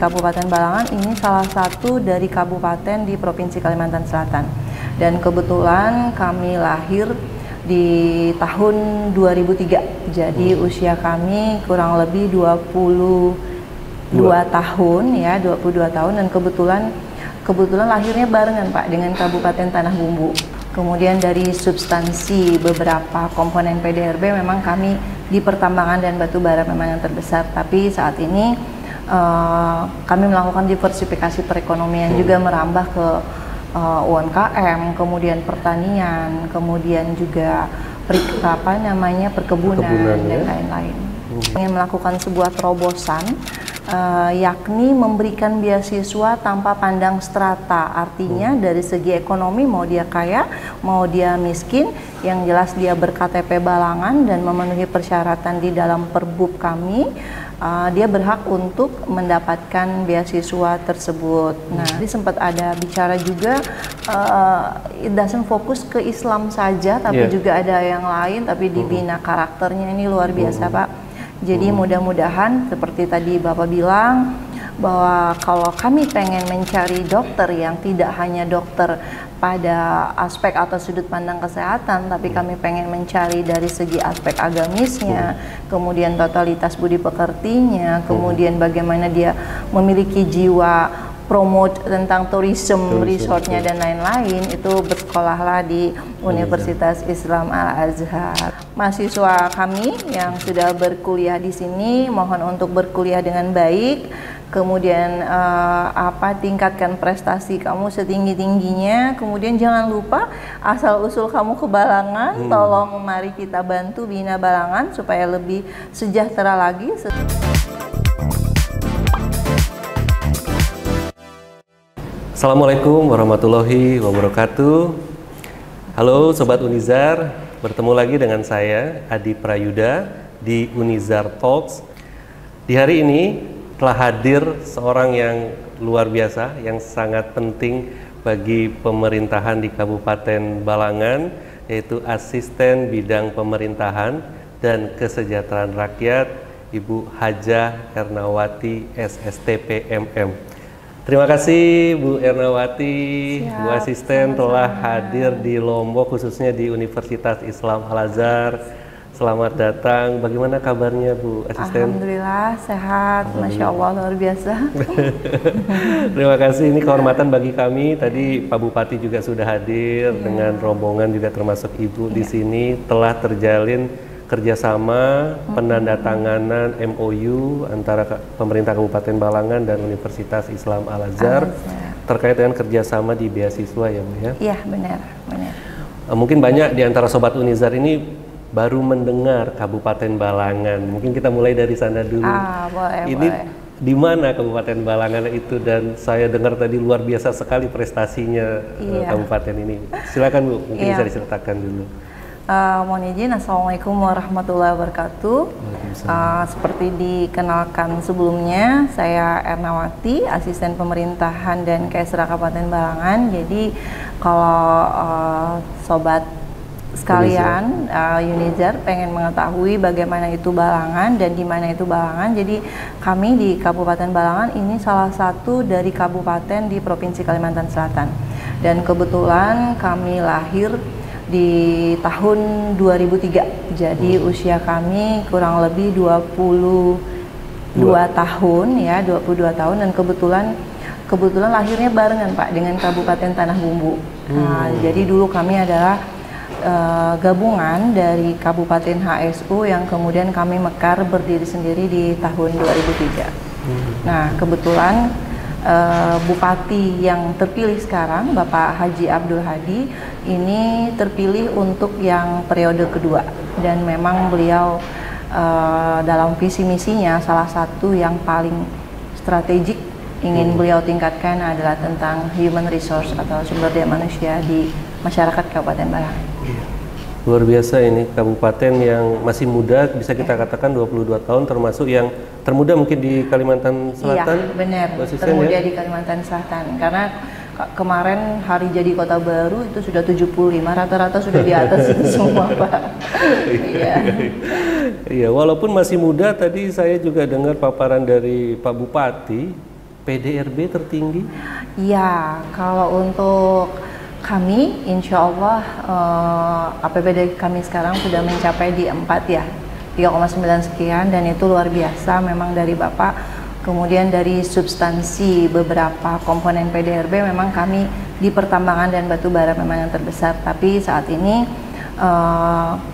Kabupaten Balangan ini salah satu dari kabupaten di Provinsi Kalimantan Selatan. Dan kebetulan kami lahir di tahun 2003. Jadi usia kami kurang lebih 22 tahun ya, 22 tahun, dan kebetulan lahirnya barengan Pak dengan Kabupaten Tanah Bumbu. Kemudian dari substansi beberapa komponen PDRB memang kami di pertambangan dan batu bara memang yang terbesar, tapi saat ini kami melakukan diversifikasi perekonomian juga merambah ke UMKM, kemudian pertanian, kemudian juga perkebunan dan lain-lain. Ingin melakukan sebuah terobosan, yakni memberikan beasiswa tanpa pandang strata. Artinya dari segi ekonomi, mau dia kaya, mau dia miskin, yang jelas dia ber-KTP Balangan dan memenuhi persyaratan di dalam Perbub kami, dia berhak untuk mendapatkan beasiswa tersebut. Nah, jadi sempat ada bicara juga, it doesn't fokus ke Islam saja, tapi juga ada yang lain, tapi dibina karakternya. Ini luar biasa Pak. Jadi mudah-mudahan seperti tadi Bapak bilang, bahwa kalau kami pengen mencari dokter yang tidak hanya dokter pada aspek atau sudut pandang kesehatan, tapi kami pengen mencari dari segi aspek agamisnya, kemudian totalitas budi pekertinya, kemudian bagaimana dia memiliki jiwa promote tentang tourism resortnya dan lain-lain, itu bersekolahlah di Universitas Islam Al-Azhar. Mahasiswa kami yang sudah berkuliah di sini mohon untuk berkuliah dengan baik, kemudian tingkatkan prestasi kamu setinggi-tingginya, kemudian jangan lupa asal usul kamu ke Balangan, tolong mari kita bantu bina Balangan supaya lebih sejahtera lagi. Assalamualaikum warahmatullahi wabarakatuh. Halo Sobat Unizar, bertemu lagi dengan saya Adi Prayuda di Unizar Talks. Di hari ini telah hadir seorang yang luar biasa, yang sangat penting bagi pemerintahan di Kabupaten Balangan, yaitu Asisten Bidang Pemerintahan dan Kesejahteraan Rakyat, Ibu Hajah Ernawati SSTP MM. Terima kasih Bu Ernawati, Bu Asisten telah hadir di Lombok, khususnya di Universitas Islam Al-Azhar. Selamat datang. Bagaimana kabarnya Bu Asisten? Alhamdulillah sehat, Masya Allah, luar biasa. Terima kasih, ini kehormatan bagi kami. Tadi Pak Bupati juga sudah hadir dengan rombongan, juga termasuk Ibu di sini. Telah terjalin kerjasama penandatanganan MOU antara pemerintah Kabupaten Balangan dan Universitas Islam Al-Azhar terkait dengan kerjasama di beasiswa ya Bu ya? Iya benar. Mungkin banyak di antara Sobat Unizar ini baru mendengar Kabupaten Balangan. Mungkin kita mulai dari sana dulu. Boleh. Di mana Kabupaten Balangan itu, dan saya dengar tadi luar biasa sekali prestasinya kabupaten ini. Silakan Bu, mungkin bisa diceritakan dulu. Mohon izin, Assalamualaikum warahmatullahi wabarakatuh. Seperti dikenalkan sebelumnya, saya Ernawati, Asisten Pemerintahan dan Kesra Kabupaten Balangan. Jadi kalau Sobat sekalian Unizar pengen mengetahui bagaimana itu Balangan dan di mana itu Balangan, jadi kami di Kabupaten Balangan ini salah satu dari kabupaten di Provinsi Kalimantan Selatan. Dan kebetulan kami lahir di tahun 2003. Jadi usia kami kurang lebih 22 tahun ya, 22 tahun, dan kebetulan lahirnya barengan Pak dengan Kabupaten Tanah Bumbu. Jadi dulu kami adalah gabungan dari Kabupaten HSU yang kemudian kami mekar berdiri sendiri di tahun 2003. Nah, kebetulan Bupati yang terpilih sekarang, Bapak Haji Abdul Hadi, ini terpilih untuk yang periode kedua, dan memang beliau dalam visi misinya salah satu yang paling strategik ingin beliau tingkatkan adalah tentang human resource atau sumber daya manusia di masyarakat Kabupaten Balangan. Luar biasa, ini kabupaten yang masih muda, bisa kita katakan 22 tahun, termasuk yang termuda mungkin di Kalimantan Selatan. Iya, benar, termuda di Kalimantan Selatan. Karena kemarin hari jadi kota baru itu sudah 75, rata-rata sudah di atas itu semua Pak. Iya, walaupun masih muda, tadi saya juga dengar paparan dari Pak Bupati, PDRB tertinggi? Ya, kalau untuk kami, insya Allah APBD kami sekarang sudah mencapai di 4 ya, 3,9 sekian, dan itu luar biasa memang dari Bapak. Kemudian dari substansi beberapa komponen PDRB memang kami di pertambangan dan batu bara memang yang terbesar, tapi saat ini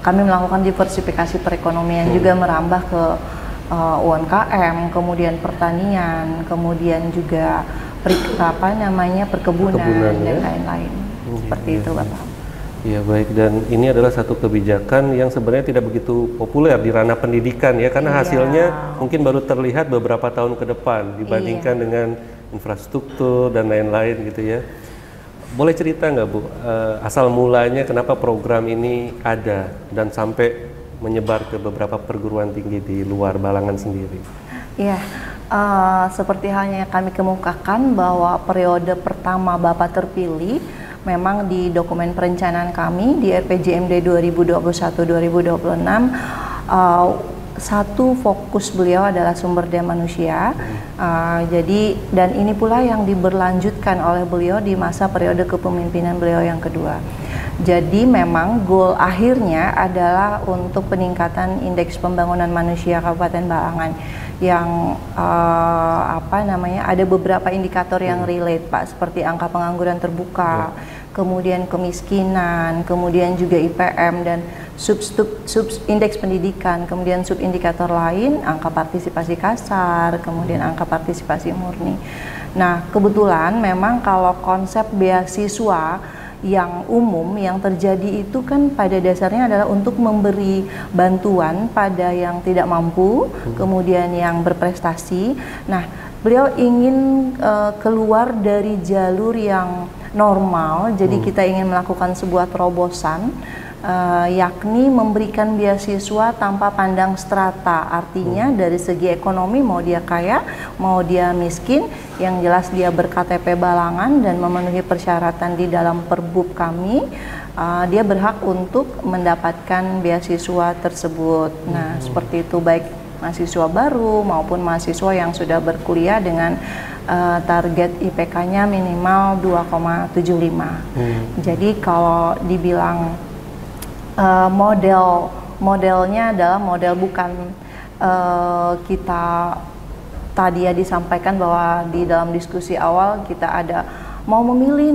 kami melakukan diversifikasi perekonomian juga merambah ke UMKM, kemudian pertanian, kemudian juga perkebunan dan lain-lain. Seperti itu, Bapak. Iya, baik. Dan ini adalah satu kebijakan yang sebenarnya tidak begitu populer di ranah pendidikan ya, karena hasilnya mungkin baru terlihat beberapa tahun ke depan dibandingkan dengan infrastruktur dan lain-lain gitu ya. Boleh cerita nggak Bu, asal mulanya kenapa program ini ada dan sampai menyebar ke beberapa perguruan tinggi di luar Balangan sendiri? Iya, seperti halnya kami kemukakan bahwa periode pertama Bapak terpilih memang di dokumen perencanaan kami di RPJMD 2021-2026 satu fokus beliau adalah sumber daya manusia. Jadi dan ini pula yang diberlanjutkan oleh beliau di masa periode kepemimpinan beliau yang kedua. Jadi memang goal akhirnya adalah untuk peningkatan indeks pembangunan manusia Kabupaten Balangan yang ada beberapa indikator yang relate Pak, seperti angka pengangguran terbuka, kemudian kemiskinan, kemudian juga IPM dan sub indeks pendidikan, kemudian subindikator lain angka partisipasi kasar, kemudian angka partisipasi murni. Nah, kebetulan memang kalau konsep beasiswa yang umum yang terjadi itu kan pada dasarnya adalah untuk memberi bantuan pada yang tidak mampu, kemudian yang berprestasi. Nah, beliau ingin keluar dari jalur yang normal, jadi kita ingin melakukan sebuah terobosan, yakni memberikan beasiswa tanpa pandang strata, artinya dari segi ekonomi mau dia kaya, mau dia miskin, yang jelas dia ber-KTP Balangan dan memenuhi persyaratan di dalam perbub kami, dia berhak untuk mendapatkan beasiswa tersebut. Nah, seperti itu, baik mahasiswa baru maupun mahasiswa yang sudah berkuliah dengan target IPK-nya minimal 2,75. Jadi kalau dibilang modelnya adalah model bukan kita tadi ya disampaikan bahwa di dalam diskusi awal kita ada mau memilih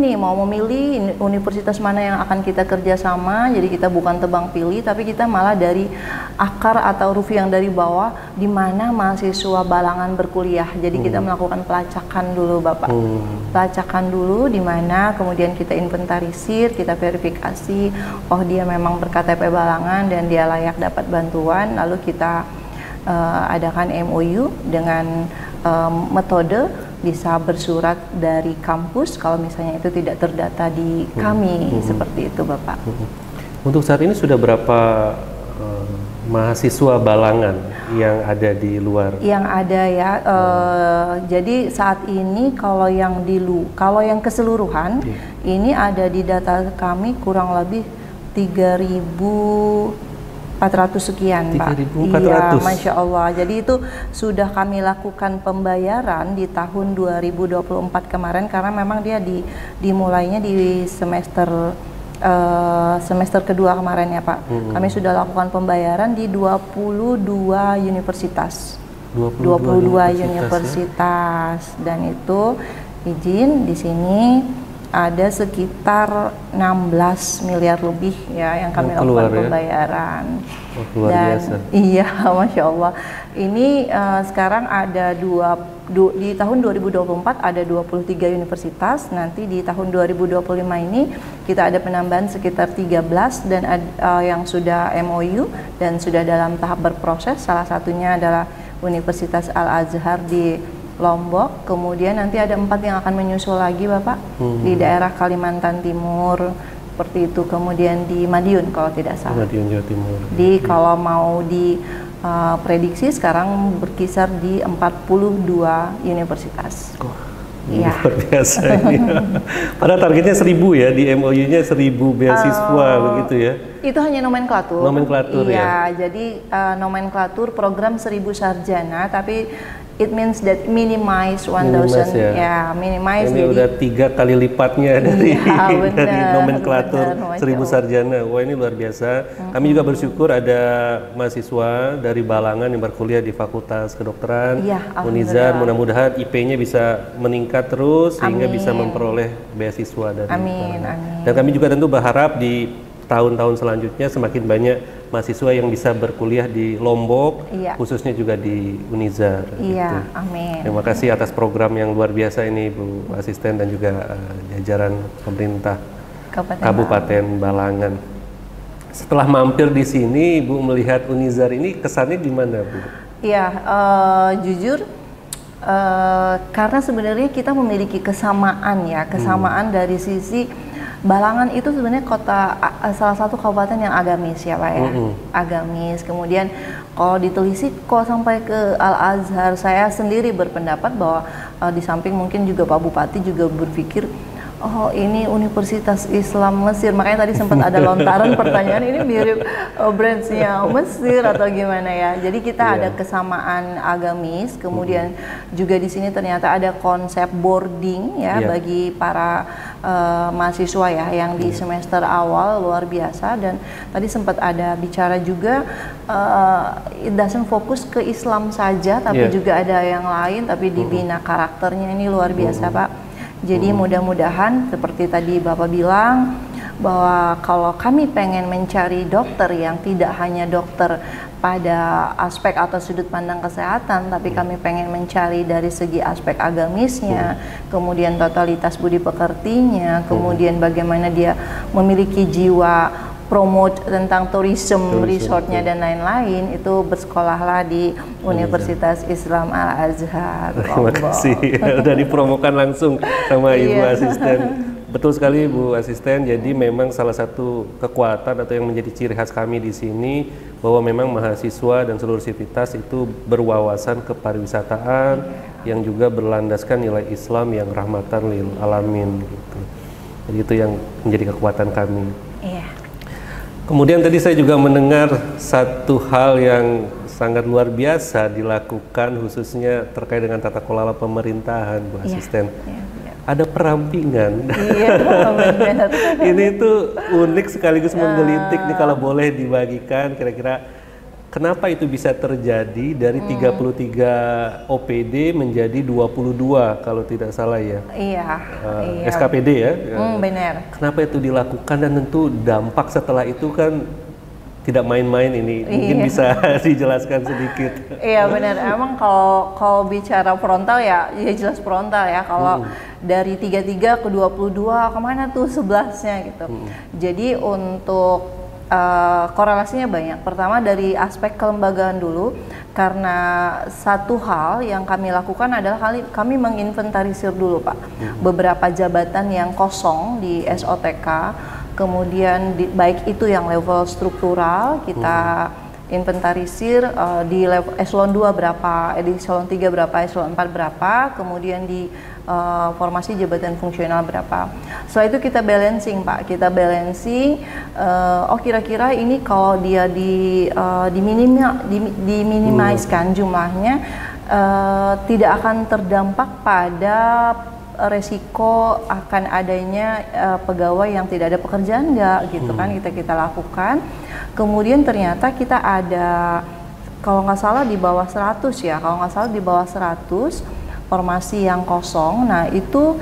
universitas mana yang akan kita kerjasama. Jadi kita bukan tebang pilih, tapi kita malah dari akar atau review yang dari bawah, di mana mahasiswa Balangan berkuliah. Jadi kita melakukan pelacakan dulu, Bapak. Pelacakan dulu di mana, kemudian kita inventarisir, kita verifikasi, oh dia memang ber-KTP Balangan dan dia layak dapat bantuan. Lalu kita adakan MOU dengan metode bisa bersurat dari kampus kalau misalnya itu tidak terdata di kami, seperti itu, Bapak. Untuk saat ini sudah berapa mahasiswa Balangan yang ada di luar? Yang ada ya, jadi saat ini kalau yang keseluruhan ini ada di data kami kurang lebih 3.400 sekian, Pak. 3.400. Iya, Masya Allah. Jadi itu sudah kami lakukan pembayaran di tahun 2024 kemarin, karena memang dia dimulainya di semester kedua kemarin ya, Pak. Kami sudah lakukan pembayaran di 22 universitas. 22 universitas ya? Dan itu izin di sini ada sekitar 16 miliar lebih ya yang kami lakukan pembayaran. Luar biasa. Iya, Masya Allah. Ini sekarang ada di tahun 2024 ada 23 universitas. Nanti di tahun 2025 ini kita ada penambahan sekitar 13 dan yang sudah MOU dan sudah dalam tahap berproses. Salah satunya adalah Universitas Al-Azhar di Lombok, kemudian nanti ada 4 yang akan menyusul lagi, Bapak, di daerah Kalimantan Timur, seperti itu. Kemudian di Madiun kalau tidak salah. Madiun, Jawa Timur. Di kalau mau di prediksi sekarang berkisar di 42 universitas. Luar biasa ini. Padahal targetnya 1.000 ya, di MOU-nya 1.000 beasiswa begitu ya. Itu hanya nomenklatur. Nomenklatur ya. Jadi nomenklatur program 1.000 sarjana, tapi it means that minimize 1,000 ya, minimize. Ini udah 3 kali lipatnya dari dari nomenklatur 1000 sarjana. Wah, ini luar biasa. Kami juga bersyukur ada mahasiswa dari Balangan yang berkuliah di Fakultas Kedokteran Unizar. Mudah-mudahan IP-nya bisa meningkat terus sehingga bisa memperoleh beasiswa dari Balangan. Dan kami juga tentu berharap di tahun-tahun selanjutnya semakin banyak mahasiswa yang bisa berkuliah di Lombok, khususnya juga di Unizar. Iya, amin. Terima kasih atas program yang luar biasa ini, Bu Asisten dan juga jajaran pemerintah Kabupaten Balangan. Setelah mampir di sini, Bu melihat Unizar ini kesannya gimana, Bu? Iya, jujur karena sebenarnya kita memiliki kesamaan ya, kesamaan dari sisi Balangan itu sebenarnya salah satu kabupaten yang agamis ya Pak ya, agamis. Kemudian kalau ditelisik kok sampai ke Al-Azhar, saya sendiri berpendapat bahwa di samping mungkin juga Pak Bupati juga berpikir, oh ini Universitas Islam Mesir, makanya tadi sempat ada lontaran pertanyaan ini mirip branchnya Mesir atau gimana ya. Jadi kita ada kesamaan agamis, kemudian juga di sini ternyata ada konsep boarding ya bagi para mahasiswa ya yang di semester awal, luar biasa. Dan tadi sempat ada bicara juga it doesn't fokus ke Islam saja, tapi juga ada yang lain, tapi dibina karakternya, ini luar biasa Pak. Jadi mudah-mudahan seperti tadi Bapak bilang bahwa kalau kami pengen mencari dokter yang tidak hanya dokter pada aspek atau sudut pandang kesehatan, tapi kami pengen mencari dari segi aspek agamisnya, kemudian totalitas budi pekertinya, kemudian bagaimana dia memiliki jiwa promote tentang tourism resortnya dan lain-lain, itu bersekolahlah di Universitas Islam Al-Azhar. Terima kasih, udah dipromokan langsung sama Ibu Asisten. Betul sekali Bu Asisten, jadi memang salah satu kekuatan atau yang menjadi ciri khas kami di sini bahwa memang mahasiswa dan seluruh sivitas itu berwawasan kepariwisataan yang juga berlandaskan nilai Islam yang rahmatan lil alamin gitu. Jadi itu yang menjadi kekuatan kami. Kemudian tadi saya juga mendengar satu hal yang sangat luar biasa dilakukan khususnya terkait dengan tata kelola pemerintahan Bu Asisten. Ada perampingan. Ini tuh unik sekaligus menggelitik nih, kalau boleh dibagikan kira-kira kenapa itu bisa terjadi dari 33 OPD menjadi 22 kalau tidak salah ya. SKPD ya. Benar. Kenapa itu dilakukan dan tentu dampak setelah itu kan tidak main-main ini. Mungkin bisa dijelaskan sedikit. Iya benar. Emang kalau bicara frontal ya jelas frontal ya. Kalau dari 33 ke 22 kemana tuh 11-nya gitu. Jadi untuk korelasinya banyak. Pertama dari aspek kelembagaan dulu, karena satu hal yang kami lakukan adalah kami menginventarisir dulu Pak beberapa jabatan yang kosong di SOTK. Kemudian baik itu yang level struktural kita inventarisir di level eselon 2 berapa, di eselon 3 berapa, eselon 4 berapa, kemudian di formasi jabatan fungsional berapa. Setelah itu kita balancing Pak, kita balancing oh kira-kira ini kalau dia diminimaliskan jumlahnya tidak akan terdampak pada resiko akan adanya pegawai yang tidak ada pekerjaan enggak gitu kan, kita lakukan. Kemudian ternyata kita ada kalau nggak salah di bawah 100 ya, kalau nggak salah di bawah 100 formasi yang kosong. Nah itu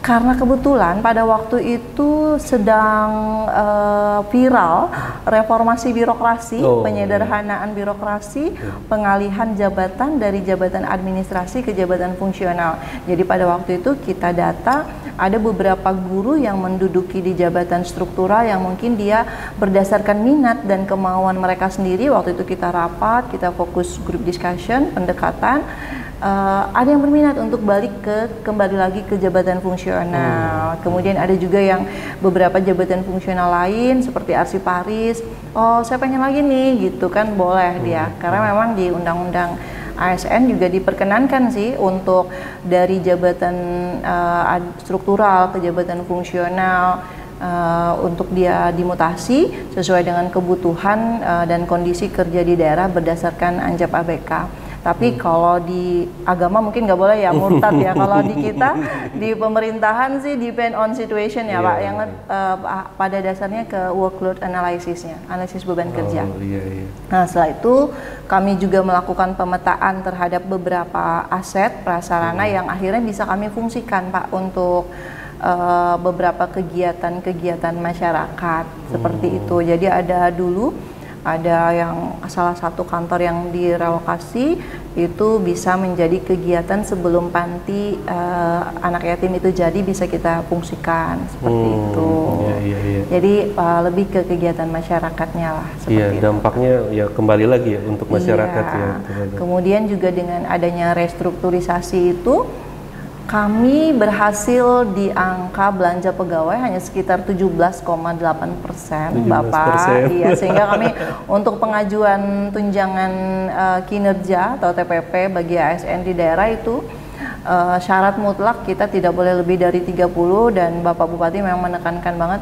karena kebetulan pada waktu itu sedang viral reformasi birokrasi, penyederhanaan birokrasi, pengalihan jabatan dari jabatan administrasi ke jabatan fungsional. Jadi pada waktu itu kita data ada beberapa guru yang menduduki di jabatan struktural yang mungkin dia berdasarkan minat dan kemauan mereka sendiri. Waktu itu kita rapat, kita fokus group discussion, pendekatan. Ada yang berminat untuk kembali lagi ke jabatan fungsional. Kemudian ada juga yang beberapa jabatan fungsional lain seperti arsiparis. Oh, saya pengen lagi nih, gitu kan, boleh dia. Karena memang di Undang-Undang ASN juga diperkenankan sih untuk dari jabatan struktural ke jabatan fungsional. Untuk dia dimutasi sesuai dengan kebutuhan dan kondisi kerja di daerah berdasarkan ANJAP ABK. Tapi kalau di agama mungkin nggak boleh ya, murtad ya. Kalau di kita di pemerintahan sih depend on situation ya Pak. Yang pada dasarnya ke workload analysisnya, analisis beban kerja. Nah setelah itu kami juga melakukan pemetaan terhadap beberapa aset prasarana yang akhirnya bisa kami fungsikan Pak untuk beberapa kegiatan-kegiatan masyarakat seperti itu. Jadi ada yang salah satu kantor yang direlokasi itu bisa menjadi kegiatan sebelum panti anak yatim itu jadi bisa kita fungsikan seperti itu. Jadi lebih ke kegiatan masyarakatnya lah. Iya, dampaknya ya kembali lagi ya untuk masyarakat ya. Kemudian juga dengan adanya restrukturisasi itu kami berhasil di angka belanja pegawai hanya sekitar 17,8% Bapak. Iya, sehingga kami untuk pengajuan tunjangan kinerja atau TPP bagi ASN di daerah itu syarat mutlak kita tidak boleh lebih dari 30 dan Bapak Bupati memang menekankan banget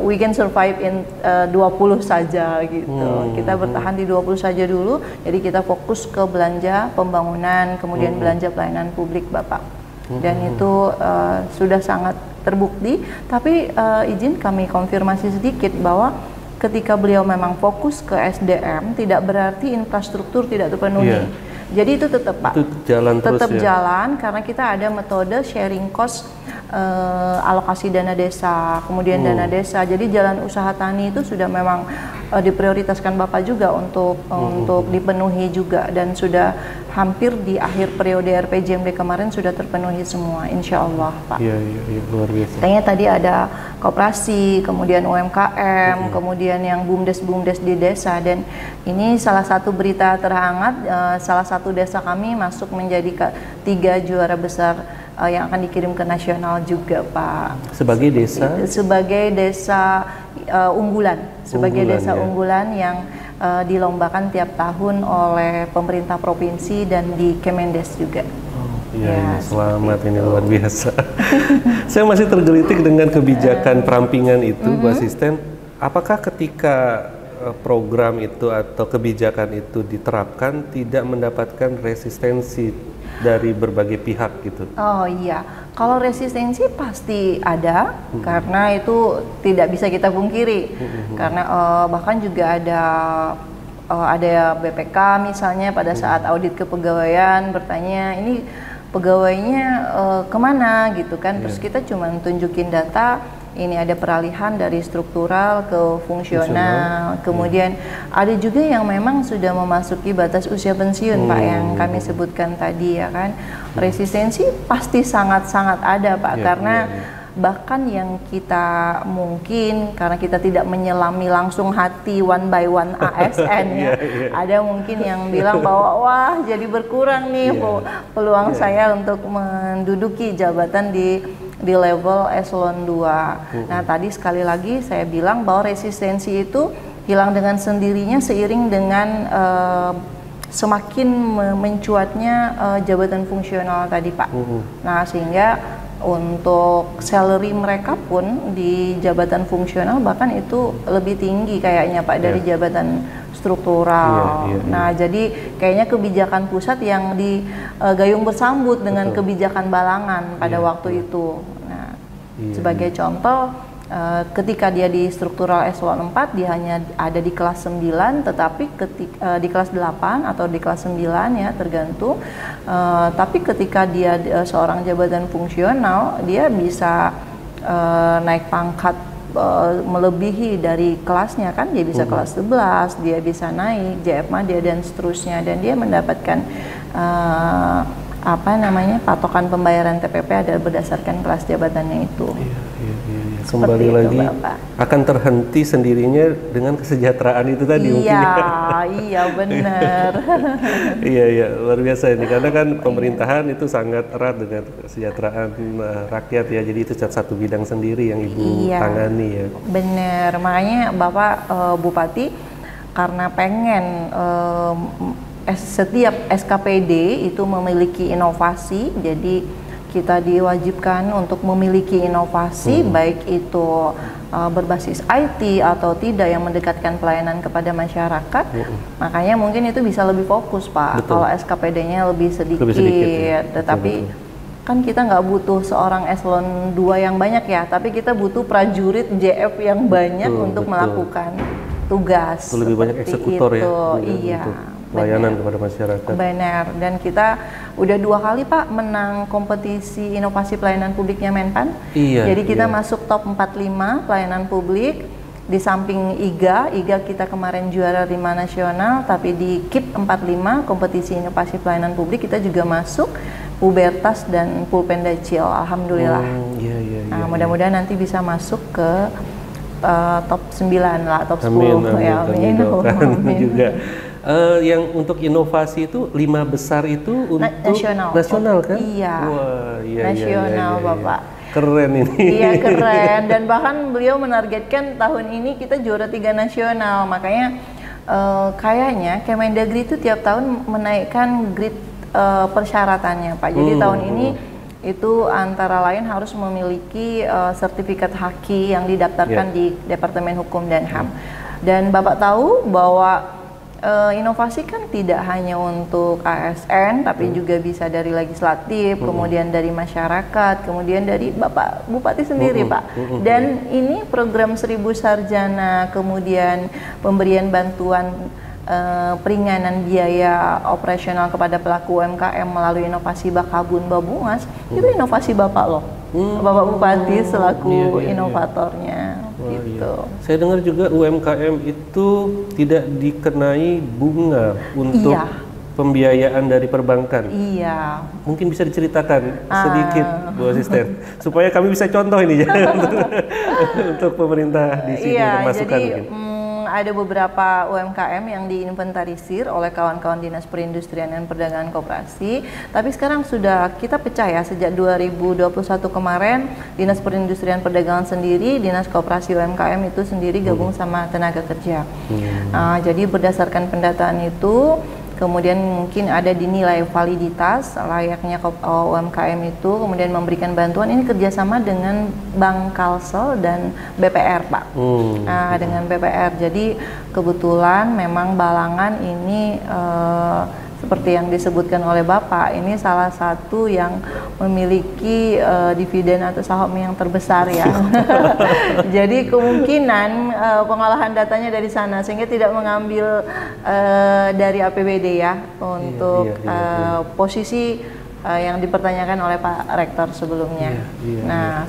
we can survive in 20 saja gitu. Kita bertahan di 20 saja dulu. Jadi kita fokus ke belanja pembangunan, kemudian belanja pelayanan publik Bapak. Dan itu sudah sangat terbukti. Tapi izin kami konfirmasi sedikit bahwa ketika beliau memang fokus ke SDM tidak berarti infrastruktur tidak terpenuhi. Jadi itu tetap Pak, tetap jalan karena kita ada metode sharing cost alokasi dana desa, kemudian dana desa. Jadi jalan usaha tani itu sudah memang diprioritaskan Bapak juga untuk dipenuhi juga dan sudah hampir di akhir periode RPJMD kemarin sudah terpenuhi semua, insya Allah Pak. Iya, luar biasa. Kayaknya tadi ada koperasi, kemudian UMKM, kemudian yang bumdes di desa dan ini salah satu berita terhangat, salah satu desa kami masuk menjadi 3 juara besar yang akan dikirim ke nasional juga Pak. Sebagai desa? Sebagai desa unggulan, desa unggulan yang dilombakan tiap tahun oleh pemerintah provinsi dan di Kemendes juga. Selamat, ini luar biasa. Saya masih tergelitik dengan kebijakan perampingan itu, Bu Asisten. Apakah ketika program itu atau kebijakan itu diterapkan tidak mendapatkan resistensi dari berbagai pihak gitu? Oh iya, kalau resistensi pasti ada karena itu tidak bisa kita pungkiri karena bahkan juga ada BPK misalnya pada saat audit kepegawaian bertanya ini pegawainya kemana gitu kan, terus kita cuma tunjukin data ini ada peralihan dari struktural ke fungsional. Kemudian ada juga yang memang sudah memasuki batas usia pensiun Pak yang kami sebutkan tadi ya kan. Resistensi pasti sangat-sangat ada Pak karena bahkan yang kita mungkin karena kita tidak menyelami langsung hati one by one ASN ya. Ada mungkin yang bilang bahwa wah jadi berkurang nih peluang saya untuk menduduki jabatan di level eselon 2. Nah, tadi sekali lagi saya bilang bahwa resistensi itu hilang dengan sendirinya seiring dengan semakin mencuatnya jabatan fungsional tadi, Pak. Nah, sehingga untuk salary mereka pun di jabatan fungsional bahkan itu lebih tinggi kayaknya, Pak, dari jabatan struktural. Nah, jadi kayaknya kebijakan pusat yang digayung bersambut dengan kebijakan balangan pada waktu itu. Nah, sebagai contoh, ketika dia di struktural eselon 4 dia hanya ada di kelas 9, tetapi di kelas 8 atau di kelas 9 ya tergantung. Tapi ketika dia seorang jabatan fungsional, dia bisa naik pangkat melebihi dari kelasnya kan, dia bisa kelas 11, dia bisa naik JF Madya dan seterusnya, dan dia mendapatkan patokan pembayaran TPP adalah berdasarkan kelas jabatannya itu. Kembali lagi itu, akan terhenti sendirinya dengan kesejahteraan itu tadi mungkin. Iya benar. Iya luar biasa ini karena kan pemerintahan itu sangat erat dengan kesejahteraan rakyat ya, jadi itu satu bidang sendiri yang Ibu tangani ya. Benar, makanya Bapak Bupati karena pengen setiap SKPD itu memiliki inovasi, jadi kita diwajibkan untuk memiliki inovasi, baik itu berbasis IT atau tidak yang mendekatkan pelayanan kepada masyarakat. Makanya mungkin itu bisa lebih fokus Pak. Betul. Kalau SKPD-nya lebih sedikit, ya. tetapi Betul. kan kita nggak butuh seorang eselon 2 yang banyak ya, tapi kita butuh prajurit JF yang banyak untuk melakukan tugas. Itu lebih banyak eksekutor itu. ya. Iya. Pelayanan kepada masyarakat. Benar, dan kita udah 2 kali Pak menang kompetisi inovasi pelayanan publiknya Menpan. Iya. Jadi kita masuk top 45 pelayanan publik. Di samping IGA kita kemarin juara 5 nasional, tapi di KIP 45 kompetisi inovasi pelayanan publik kita juga masuk Pubertas dan Pulpenda Cil, alhamdulillah. Nah, mudah-mudahan nanti bisa masuk ke top 9 lah, top 10 ya. Amin. Juga. Yang untuk inovasi itu 5 besar itu untuk nasional kan? Iya. Wah, nasional Bapak. Keren ini. Iya keren, dan bahkan beliau menargetkan tahun ini kita juara 3 nasional. Makanya kayaknya Kemendagri itu tiap tahun menaikkan grade persyaratannya Pak. Jadi tahun ini itu antara lain harus memiliki sertifikat HAKI yang didaftarkan di Departemen Hukum dan HAM. Dan Bapak tahu bahwa inovasi kan tidak hanya untuk ASN, tapi juga bisa dari legislatif, kemudian dari masyarakat, kemudian dari Bapak Bupati sendiri Pak. Dan ini program 1000 sarjana, kemudian pemberian bantuan peringanan biaya operasional kepada pelaku UMKM melalui inovasi Bakabun Babungas, itu inovasi Bapak loh. Bapak Bupati selaku inovatornya. Gitu. Saya dengar juga UMKM itu tidak dikenai bunga untuk pembiayaan dari perbankan. Iya. Mungkin bisa diceritakan sedikit Bu Asisten, supaya kami bisa contoh ini ya untuk pemerintah di sini masukan mungkin. Ada beberapa UMKM yang diinventarisir oleh kawan-kawan Dinas Perindustrian dan Perdagangan Koperasi, tapi sekarang sudah kita pecah ya, sejak 2021 kemarin Dinas Perindustrian Perdagangan sendiri, Dinas Koperasi UMKM itu sendiri gabung sama tenaga kerja. Jadi berdasarkan pendataan itu, kemudian mungkin ada dinilai validitas layaknya UMKM itu, kemudian memberikan bantuan. Ini kerjasama dengan Bank Kalsel dan BPR Pak. Dengan BPR, jadi kebetulan memang Balangan ini seperti yang disebutkan oleh Bapak, ini salah satu yang memiliki dividen atau saham yang terbesar ya. Jadi kemungkinan pengolahan datanya dari sana, sehingga tidak mengambil dari APBD ya untuk posisi yang dipertanyakan oleh Pak Rektor sebelumnya.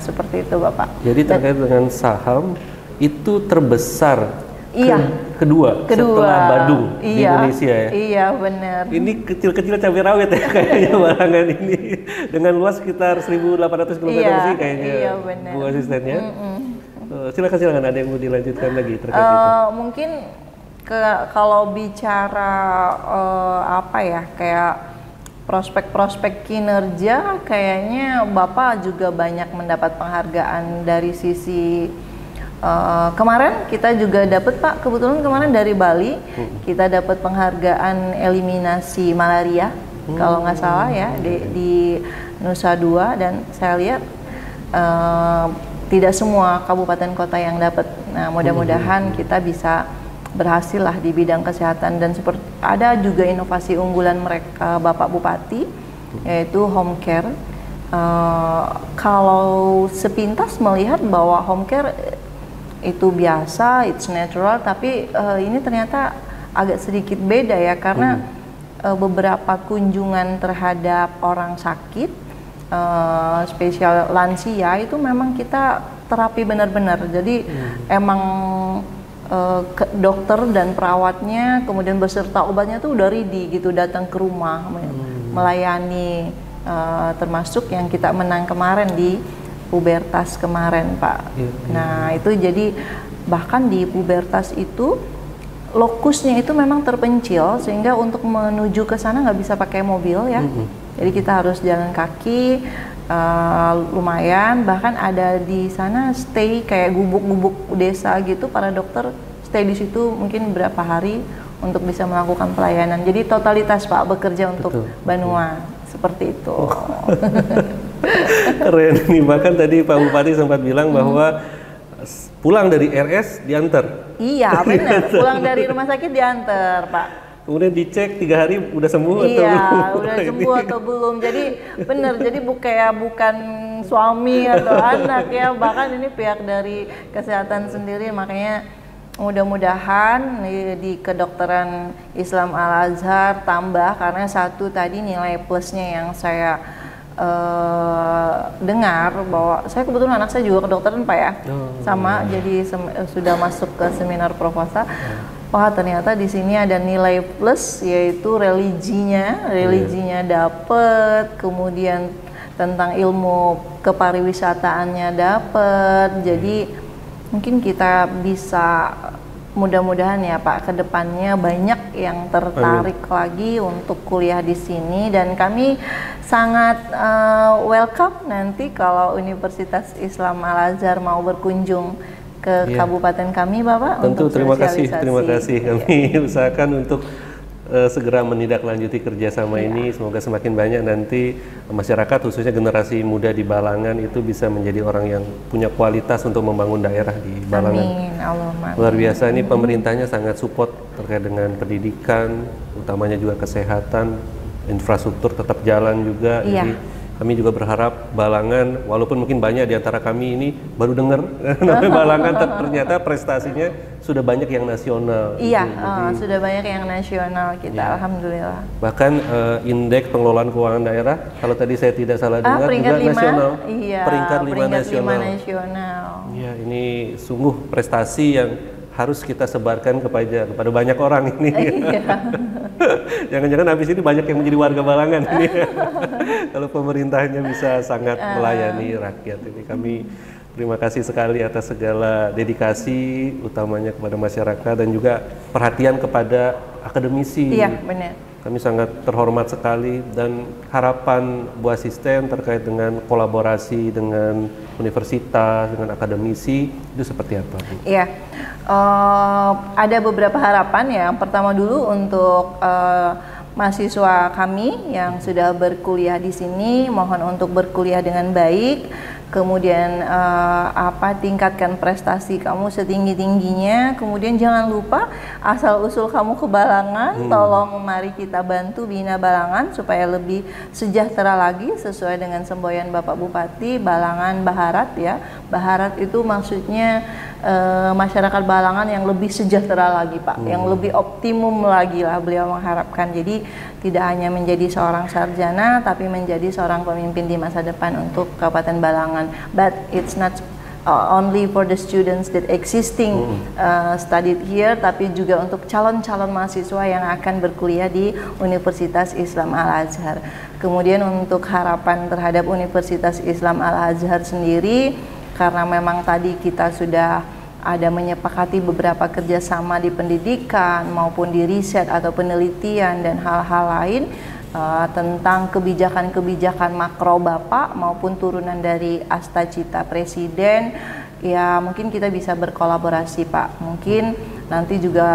Seperti itu Bapak. Jadi terkait dengan saham itu terbesar. Kedua setelah Badung di Indonesia ya. Iya benar. Ini kecil-kecil cabai rawit ya kayaknya Balangan ini dengan luas sekitar 1.800 km sih kayaknya. Iya benar. Bu Asistennya. Silakan ada yang mau dilanjutkan lagi terkait itu. Mungkin kalau bicara kayak prospek-prospek kinerja, kayaknya Bapak juga banyak mendapat penghargaan dari sisi kemarin kita juga dapat Pak, kebetulan kemarin dari Bali kita dapat penghargaan eliminasi malaria kalau nggak salah ya di Nusa Dua, dan saya lihat tidak semua kabupaten kota yang dapat. Nah mudah-mudahan kita bisa berhasil lah di bidang kesehatan, dan seperti ada juga inovasi unggulan mereka Bapak Bupati yaitu home care. Kalau sepintas melihat bahwa home care itu biasa, it's natural, tapi ini ternyata agak sedikit beda ya, karena beberapa kunjungan terhadap orang sakit, spesial lansia itu memang kita terapi benar-benar. Jadi emang dokter dan perawatnya kemudian beserta obatnya tuh udah ready gitu, datang ke rumah melayani, termasuk yang kita menang kemarin di Pubertas kemarin Pak. Nah itu jadi bahkan di Pubertas itu lokusnya itu memang terpencil, sehingga untuk menuju ke sana nggak bisa pakai mobil ya. Jadi kita harus jalan kaki, lumayan. Bahkan ada di sana stay kayak gubuk-gubuk desa gitu, para dokter stay di situ mungkin berapa hari untuk bisa melakukan pelayanan. Jadi totalitas Pak bekerja untuk Banua seperti itu. Keren nih, bahkan tadi Pak Bupati sempat bilang bahwa pulang dari RS diantar. Iya benar, pulang dari rumah sakit diantar Pak. Kemudian dicek 3 hari udah sembuh atau Iya, belum? udah sembuh atau belum. Jadi benar, jadi bukan suami atau anak ya, bahkan ini pihak dari kesehatan sendiri. Makanya mudah-mudahan di kedokteran Islam Al-Azhar tambah, karena satu tadi nilai plusnya yang saya dengar bahwa saya kebetulan anak saya juga kedokteran Pak ya, sama jadi sudah masuk ke seminar proposal. Wah ternyata di sini ada nilai plus, yaitu religinya dapet, kemudian tentang ilmu kepariwisataannya dapet. Jadi mungkin kita bisa mudah-mudahan ya Pak, kedepannya banyak yang tertarik lagi untuk kuliah di sini, dan kami sangat welcome nanti kalau Universitas Islam Al-Azhar mau berkunjung ke kabupaten kami Bapak. Tentu, untuk terima kasih sosialisasi. kami usahakan untuk segera menindaklanjuti kerjasama ini. Semoga semakin banyak nanti masyarakat khususnya generasi muda di Balangan itu bisa menjadi orang yang punya kualitas untuk membangun daerah di Balangan. Amin, Allahumma. Luar biasa, ini pemerintahnya sangat support terkait dengan pendidikan, utamanya juga kesehatan, infrastruktur tetap jalan juga. Jadi kami juga berharap Balangan, walaupun mungkin banyak di antara kami ini baru dengar namanya Balangan, ternyata prestasinya sudah banyak yang nasional. Iya, sudah banyak yang nasional kita, alhamdulillah. Bahkan indeks pengelolaan keuangan daerah, kalau tadi saya tidak salah dengar, juga 5, nasional. iya, peringkat 5 nasional. nasional. Ya, ini sungguh prestasi yang harus kita sebarkan kepada banyak orang ini. Jangan-jangan habis ini banyak yang menjadi warga Balangan ini. Kalau pemerintahnya bisa sangat melayani rakyat ini. Kami terima kasih sekali atas segala dedikasi, utamanya kepada masyarakat dan juga perhatian kepada akademisi. Iya, benar. Kami sangat terhormat sekali, dan harapan Bu Asisten terkait dengan kolaborasi dengan universitas, dengan akademisi itu seperti apa, Bu? Iya, ada beberapa harapan ya. Yang pertama dulu untuk mahasiswa kami yang sudah berkuliah di sini, mohon untuk berkuliah dengan baik. Kemudian tingkatkan prestasi kamu setinggi-tingginya. Kemudian jangan lupa asal usul kamu ke Balangan, tolong mari kita bantu bina Balangan supaya lebih sejahtera lagi sesuai dengan semboyan Bapak Bupati. Balangan Baharat ya, Baharat itu maksudnya masyarakat Balangan yang lebih sejahtera lagi Pak, yang lebih optimum lagi lah beliau mengharapkan. Jadi tidak hanya menjadi seorang sarjana, tapi menjadi seorang pemimpin di masa depan untuk Kabupaten Balangan. But it's not only for the students that existing studied here, tapi juga untuk calon-calon mahasiswa yang akan berkuliah di Universitas Islam Al-Azhar. Kemudian untuk harapan terhadap Universitas Islam Al-Azhar sendiri, karena memang tadi kita sudah ada menyepakati beberapa kerjasama di pendidikan maupun di riset atau penelitian dan hal-hal lain tentang kebijakan-kebijakan makro Bapak maupun turunan dari Asta Cita Presiden, ya mungkin kita bisa berkolaborasi Pak. Mungkin nanti juga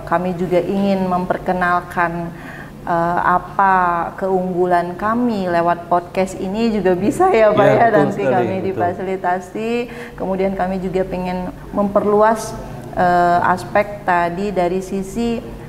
kami juga ingin memperkenalkan apa keunggulan kami lewat podcast ini juga bisa ya Pak ya, nanti sekali, kami difasilitasi. Kemudian kami juga pengen memperluas aspek tadi dari sisi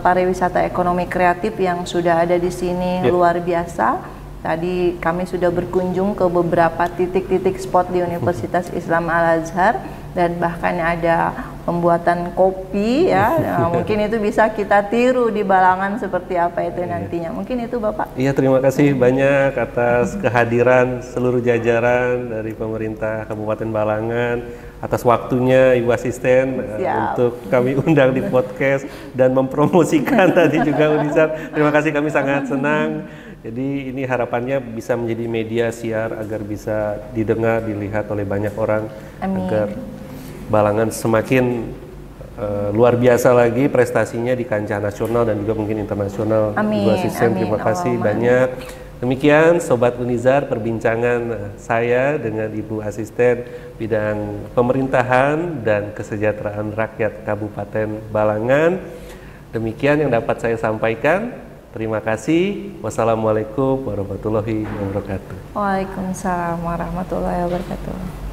pariwisata ekonomi kreatif yang sudah ada di sini luar biasa. Tadi kami sudah berkunjung ke beberapa titik-titik spot di Universitas Islam Al-Azhar, dan bahkan ada pembuatan kopi ya. Nah, mungkin itu bisa kita tiru di Balangan seperti apa itu nantinya. Mungkin itu Bapak. Iya, terima kasih banyak atas kehadiran seluruh jajaran dari pemerintah Kabupaten Balangan, atas waktunya Ibu Asisten untuk kami undang di podcast dan mempromosikan tadi juga Unizar. Terima kasih, kami sangat senang. Jadi ini harapannya bisa menjadi media siar agar bisa didengar, dilihat oleh banyak orang. Amin. Agar Balangan semakin luar biasa lagi prestasinya di kancah nasional dan juga mungkin internasional. Amin. Ibu Asisten, terima kasih banyak. Demikian Sobat Unizar, perbincangan saya dengan Ibu Asisten Bidang Pemerintahan dan Kesejahteraan Rakyat Kabupaten Balangan. Demikian yang dapat saya sampaikan. Terima kasih. Wassalamualaikum warahmatullahi wabarakatuh. Waalaikumsalam warahmatullahi wabarakatuh.